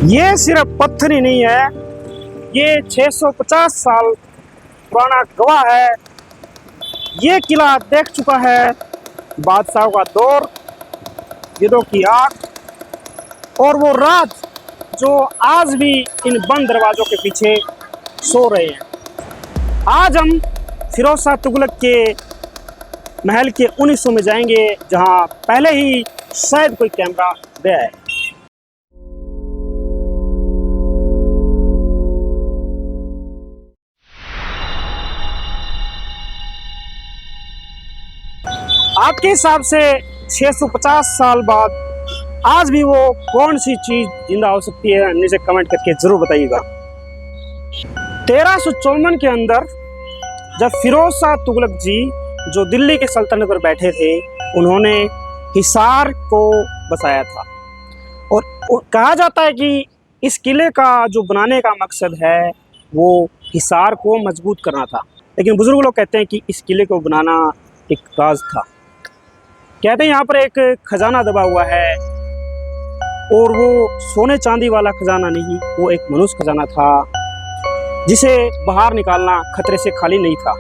ये सिर्फ पत्थर ही नहीं है, ये 650 साल पुराना गवाह है। ये किला देख चुका है बादशाहों का दौर, युद्धों की आग और वो राज जो आज भी इन बंद दरवाजों के पीछे सो रहे हैं। आज हम फिरोज शाह तुगलक के महल के उन हिस्सों में जाएंगे जहां पहले ही शायद कोई कैमरा गया है। आपके हिसाब से 650 साल बाद आज भी वो कौन सी चीज जिंदा हो सकती है? नीचे कमेंट करके जरूर बताइएगा। 1354 के अंदर जब फिरोज शाह तुगलक जी जो दिल्ली के सल्तनत पर बैठे थे, उन्होंने हिसार को बसाया था और कहा जाता है कि इस किले का जो बनाने का मकसद है वो हिसार को मजबूत करना था। लेकिन बुजुर्ग लोग कहते हैं कि इस किले को बनाना एक राज था। कहते हैं यहाँ पर एक खजाना दबा हुआ है और वो सोने चांदी वाला खजाना नहीं, वो एक मनुष्य खजाना था जिसे बाहर निकालना खतरे से खाली नहीं था।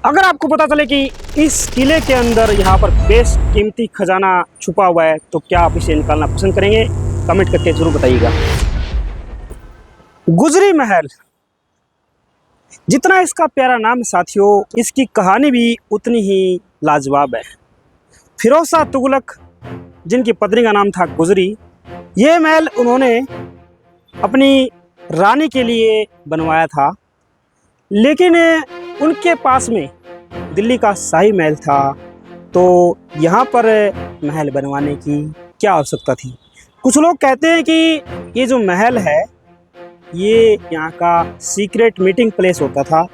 अगर आपको पता चले कि इस किले के अंदर यहाँ पर बेशकीमती खजाना छुपा हुआ है तो क्या आप इसे निकालना पसंद करेंगे? कमेंट करके जरूर बताइएगा। गुजरी महल, जितना इसका प्यारा नाम है साथियों, इसकी कहानी भी उतनी ही लाजवाब है। फिरोज शाह तुगलक जिनकी पत्नी का नाम था गुजरी, ये महल उन्होंने अपनी रानी के लिए बनवाया था, लेकिन उनके पास में दिल्ली का शाही महल था, तो यहाँ पर महल बनवाने की क्या आवश्यकता थी? कुछ लोग कहते हैं कि ये जो महल है ये यहाँ का सीक्रेट मीटिंग प्लेस होता था,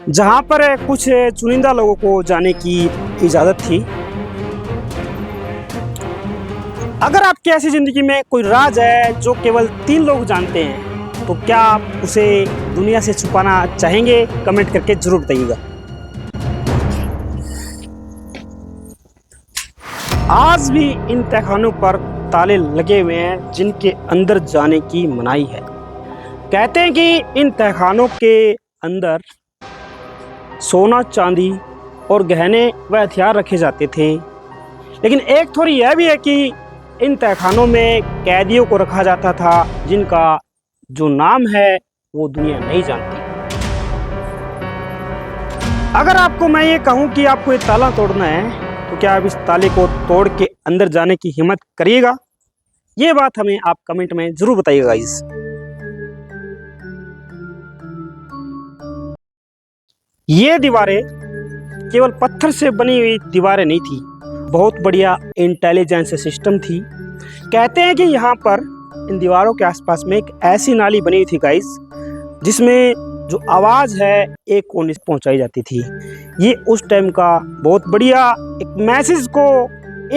जहाँ पर कुछ चुनिंदा लोगों को जाने की इजाज़त थी। अगर आपकी ऐसी ज़िंदगी में कोई राज है जो केवल 3 लोग जानते हैं, तो क्या आप उसे दुनिया से छुपाना चाहेंगे? कमेंट करके जरूर बताइएगा। आज भी इन तहखानों पर ताले लगे हुए हैं जिनके अंदर जाने की मनाही है। कहते हैं कि इन तहखानों के अंदर सोना चांदी और गहने व हथियार रखे जाते थे, लेकिन एक थोड़ी यह भी है कि इन तहखानों में कैदियों को रखा जाता था जिनका जो नाम है वो दुनिया नहीं जानती। अगर आपको मैं ये कहूँ कि आपको ये ताला तोड़ना है तो क्या आप इस ताले को तोड़ के अंदर जाने की हिम्मत करिएगा? ये बात हमें आप कमेंट में जरूर बताइएगा गाइस। ये दीवारें केवल पत्थर से बनी हुई दीवारें नहीं थी, बहुत बढ़िया इंटेलिजेंस सिस्टम थी। कहते हैं कि यहाँ पर इन दीवारों के आसपास में एक ऐसी नाली बनी हुई थी गाइस, जिसमें जो आवाज़ है एक कोने से पहुँचाई जाती थी। ये उस टाइम का बहुत बढ़िया एक मैसेज को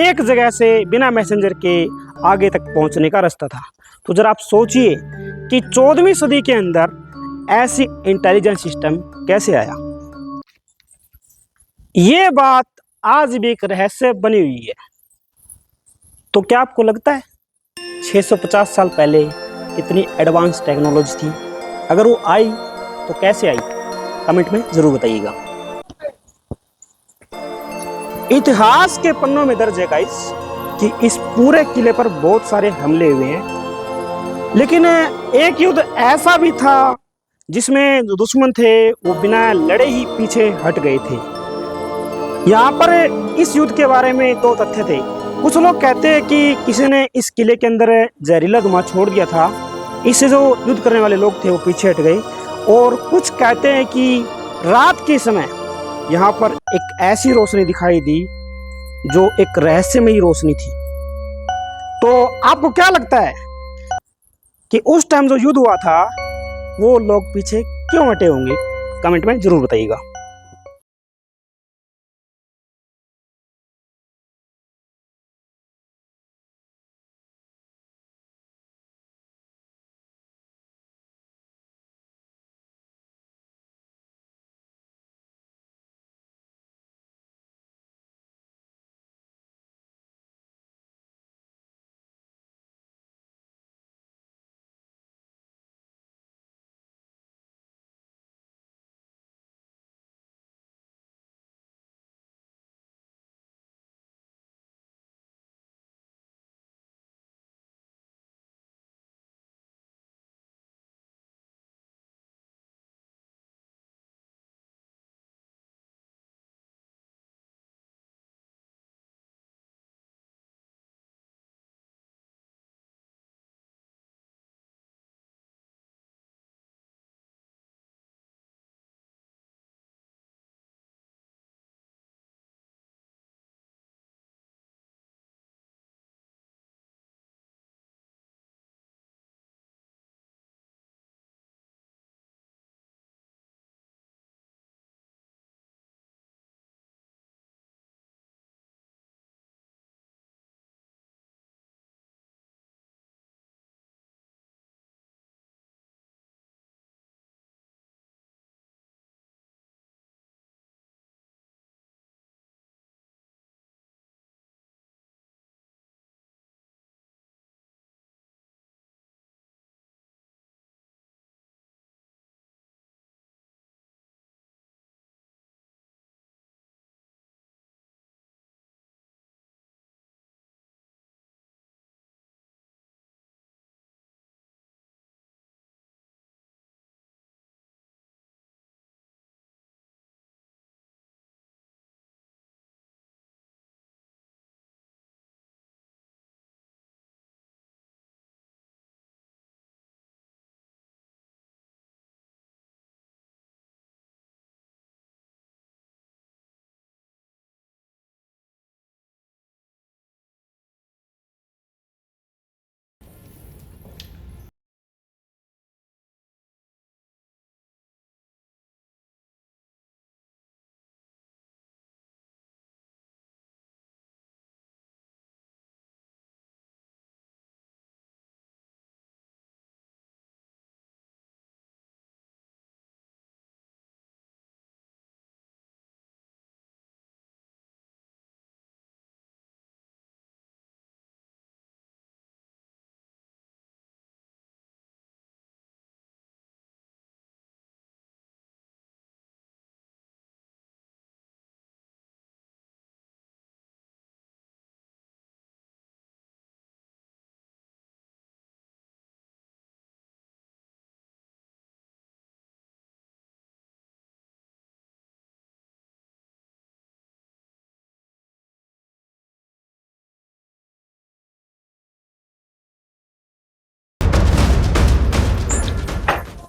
एक जगह से बिना मैसेंजर के आगे तक पहुँचने का रास्ता था। तो जरा आप सोचिए कि 14वीं सदी के अंदर ऐसी इंटेलिजेंस सिस्टम कैसे आया। ये बात आज भी एक रहस्य बनी हुई है। तो क्या आपको लगता है 650 साल पहले इतनी एडवांस टेक्नोलॉजी थी? अगर वो आई तो कैसे आई? कमेंट में जरूर बताइएगा। इतिहास के पन्नों में दर्ज है गाइस कि इस पूरे किले पर बहुत सारे हमले हुए हैं, लेकिन एक युद्ध ऐसा भी था जिसमें जो दुश्मन थे वो बिना लड़े ही पीछे हट गए थे। यहाँ पर इस युद्ध के बारे में 2 तथ्य थे। कुछ लोग कहते हैं कि किसी ने इस किले के अंदर जहरीला धुआं छोड़ दिया था, इससे जो युद्ध करने वाले लोग थे वो पीछे हट गए। और कुछ कहते हैं कि रात के समय यहाँ पर एक ऐसी रोशनी दिखाई दी जो एक रहस्यमयी रोशनी थी। तो आपको क्या लगता है कि उस टाइम जो युद्ध हुआ था वो लोग पीछे क्यों हटे होंगे? कमेंट में जरूर बताइएगा।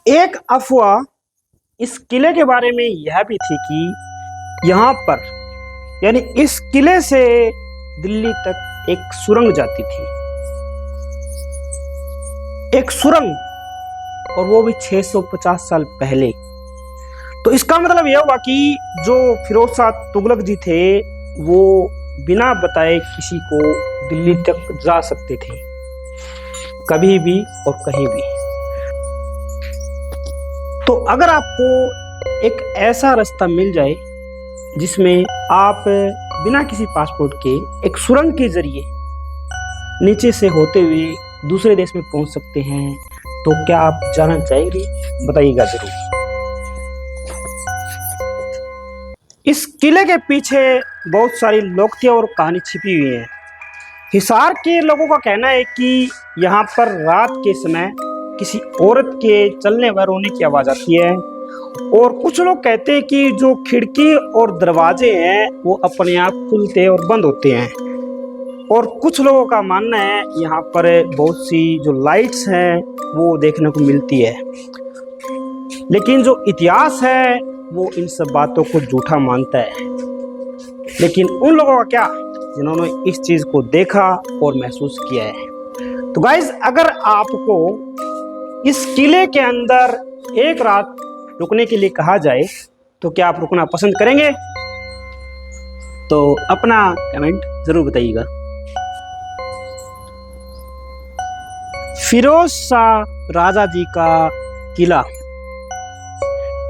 एक अफवाह इस किले के बारे में यह भी थी कि यहाँ पर यानी इस किले से दिल्ली तक एक सुरंग जाती थी, एक सुरंग, और वो भी 650 साल पहले। तो इसका मतलब यह हुआ कि जो फिरोज शाह तुगलक जी थे वो बिना बताए किसी को दिल्ली तक जा सकते थे, कभी भी और कहीं भी। तो अगर आपको एक ऐसा रास्ता मिल जाए जिसमें आप बिना किसी पासपोर्ट के एक सुरंग के जरिए नीचे से होते हुए दूसरे देश में पहुंच सकते हैं, तो क्या आप जाना चाहेंगे? बताइएगा जरूर। इस किले के पीछे बहुत सारी लोकतियां और कहानी छिपी हुई है। हिसार के लोगों का कहना है कि यहाँ पर रात के समय किसी औरत के चलने व रोने की आवाज आती है, और कुछ लोग कहते हैं कि जो खिड़की और दरवाजे हैं वो अपने आप खुलते और बंद होते हैं, और कुछ लोगों का मानना है यहाँ पर बहुत सी जो लाइट्स हैं वो देखने को मिलती है। लेकिन जो इतिहास है वो इन सब बातों को झूठा मानता है। लेकिन उन लोगों का क्या जिन्होंने इस चीज को देखा और महसूस किया है। तो गाइज, अगर आपको इस किले के अंदर एक रात रुकने के लिए कहा जाए तो क्या आप रुकना पसंद करेंगे? तो अपना कमेंट जरूर बताइएगा। फिरोज शाह राजा जी का किला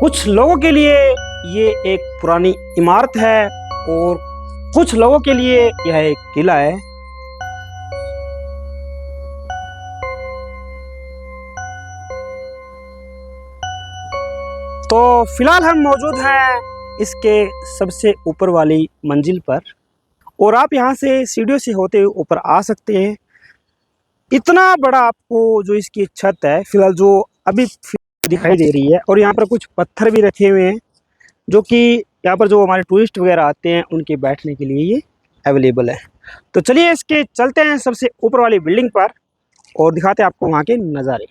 कुछ लोगों के लिए ये एक पुरानी इमारत है, और कुछ लोगों के लिए यह एक किला है। तो फिलहाल हम मौजूद हैं इसके सबसे ऊपर वाली मंजिल पर, और आप यहाँ से सीढ़ियों से होते हुए ऊपर आ सकते हैं। इतना बड़ा आपको जो इसकी छत है फिलहाल जो अभी दिखाई दे रही है, और यहाँ पर कुछ पत्थर भी रखे हुए हैं जो कि यहाँ पर जो हमारे टूरिस्ट वगैरह आते हैं उनके बैठने के लिए ये अवेलेबल है। तो चलिए इसके चलते हैं सबसे ऊपर वाली बिल्डिंग पर और दिखाते हैं आपको वहाँ के नज़ारे।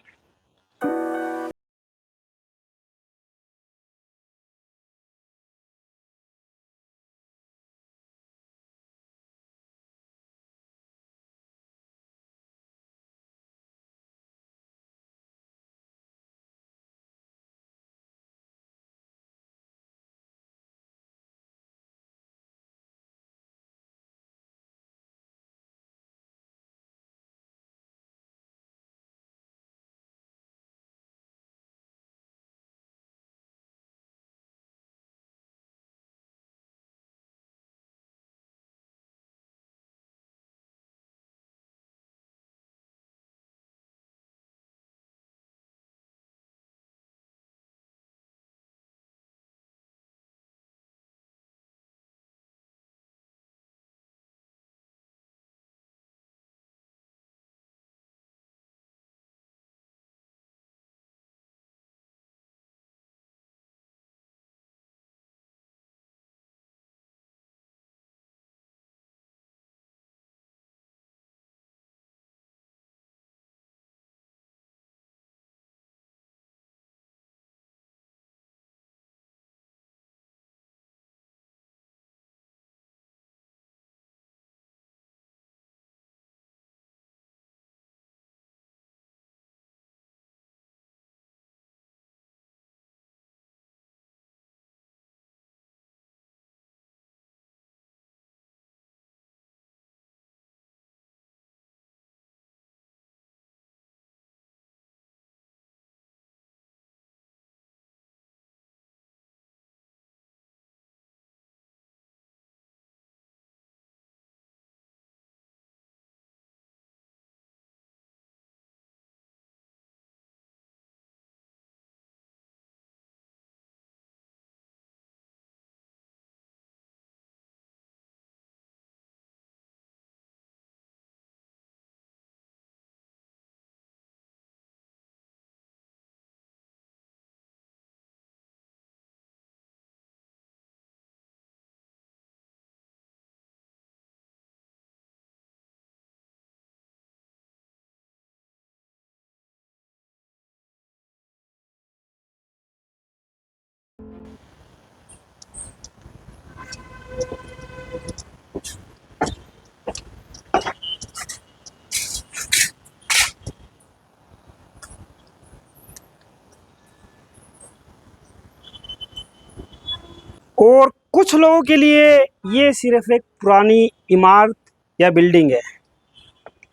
और कुछ लोगों के लिए ये सिर्फ एक पुरानी इमारत या बिल्डिंग है,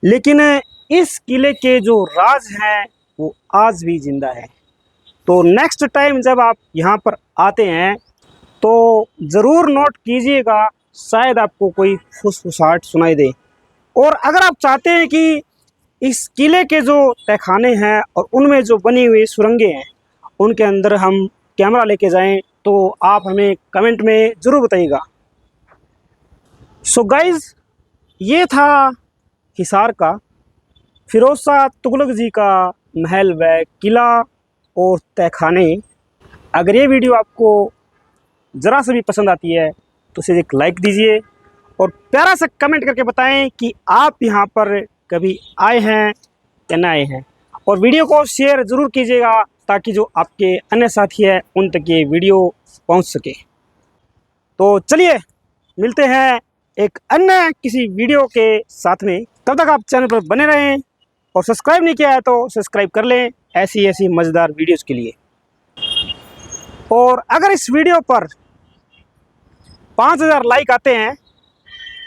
लेकिन इस किले के जो राज हैं वो आज भी जिंदा है। तो नेक्स्ट टाइम जब आप यहाँ पर आते हैं तो ज़रूर नोट कीजिएगा, शायद आपको कोई फुसफुसाहट सुनाई दे। और अगर आप चाहते हैं कि इस किले के जो तहखाने हैं और उनमें जो बनी हुई सुरंगें हैं उनके अंदर हम कैमरा लेके जाएं, तो आप हमें कमेंट में ज़रूर बताइएगा। सो गाइज़, ये था हिसार का फिरोज शाह तुगलक जी का महल व किला और तहखाने। अगर ये वीडियो आपको ज़रा सा भी पसंद आती है तो इसे एक लाइक दीजिए और प्यारा सा कमेंट करके बताएं कि आप यहाँ पर कभी आए हैं या ना आए हैं। और वीडियो को शेयर ज़रूर कीजिएगा ताकि जो आपके अन्य साथी हैं उन तक ये वीडियो पहुँच सके। तो चलिए मिलते हैं एक अन्य किसी वीडियो के साथ में। तब तक आप चैनल पर बने रहें और सब्सक्राइब नहीं किया है तो सब्सक्राइब कर लें ऐसी मज़ेदार वीडियोस के लिए। और अगर इस वीडियो पर 5000 लाइक आते हैं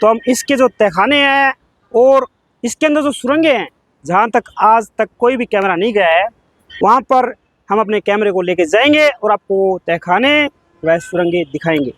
तो हम इसके जो तहखाने हैं और इसके अंदर जो सुरंगें हैं जहाँ तक आज तक कोई भी कैमरा नहीं गया है वहाँ पर हम अपने कैमरे को लेके जाएंगे और आपको तहखाने व सुरंगें दिखाएंगे।